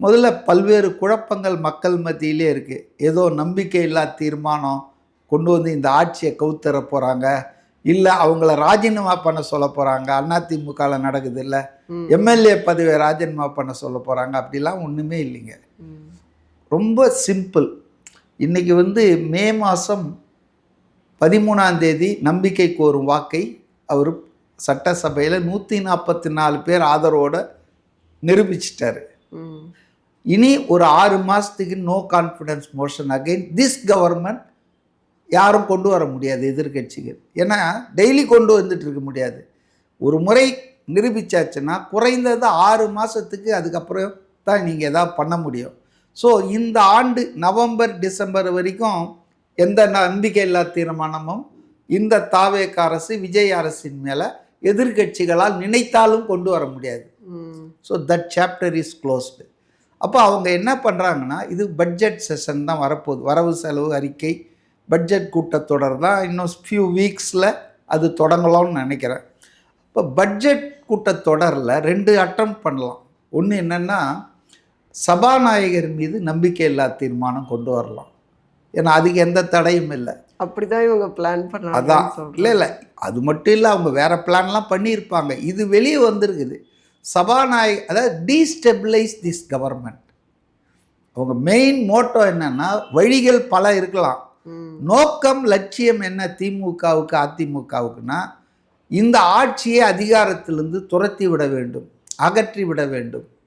முதல்ல பல்வேறு குழப்பங்கள் மக்கள் மத்தியிலே இருக்குது. ஏதோ நம்பிக்கையில்லா தீர்மானம் கொண்டு வந்து இந்த ஆட்சியை கவுத்தர போகிறாங்க, இல்லை அவங்கள ராஜினாமா பண்ண சொல்ல போகிறாங்க, அதிமுகவில் நடக்குது இல்லை, எம்எல்ஏ பதவியை ராஜினாமா பண்ண சொல்ல போகிறாங்க, அப்படிலாம் ஒன்றுமே இல்லைங்க. ரொம்ப சிம்பிள். இன்றைக்கி வந்து மே மாதம் 13ஆம் தேதி நம்பிக்கை கோரும் வாக்கை அவர் சட்டசபையில் 144 பேர் ஆதரவோடு நிரூபிச்சிட்டாரு. இனி ஒரு 6 மாதத்துக்கு no confidence motion again this government யாரும் கொண்டு வர முடியாது எதிர்கட்சிகள். ஏன்னா டெய்லி கொண்டு வந்துட்டு இருக்க முடியாது. ஒரு முறை நிரூபித்தாச்சுன்னா குறைந்தது 6 மாதத்துக்கு அதுக்கப்புறம் தான் நீங்கள் எதாவது பண்ண முடியும். ஸோ இந்த ஆண்டு நவம்பர் டிசம்பர் வரைக்கும் எந்த நம்பிக்கையில்லா தீர்மானமும் இந்த தாவேக அரசு விஜய் அரசின் மேலே எதிர்கட்சிகளால் நினைத்தாலும் கொண்டு வர முடியாது. So that chapter is closed. அப்போ அவங்க என்ன பண்ணுறாங்கன்னா, இது பட்ஜெட் செஷன் தான் வரப்போகுது, வரவு செலவு அறிக்கை பட்ஜெட் கூட்டத்தொடர் தான் இன்னும் ஃபியூ வீக்ஸில் அது தொடங்கலாம்னு நினைக்கிறேன். இப்போ பட்ஜெட் கூட்டத்தொடரில் 2 அட்டெம்ப்ட் பண்ணலாம். ஒன்று என்னென்னா, சபாநாயகர் மீது நம்பிக்கையில்லா தீர்மானம் கொண்டு வரலாம். ஏன்னா அதுக்கு எந்த தடையும் இல்லை. அப்படிதான் இவங்க பிளான் பண்ணாங்க. அதான் இல்லை அது மட்டும் இல்லை, அவங்க வேறு பிளான்லாம் பண்ணியிருப்பாங்க. இது வெளியே வந்திருக்குது. சபாநாயகர் அதாவது டீஸ்டெபிளைஸ் திஸ் கவர்மெண்ட். அவங்க மெயின் மோட்டோ என்னன்னா, வழிகள் பல இருக்கலாம், நோக்கம் லட்சியம் என்ன திமுகவுக்கு அதிமுகவுக்குன்னா, இந்த ஆட்சியை அதிகாரத்திலிருந்து துரத்தி விட வேண்டும், அகற்றி விட வேண்டும்.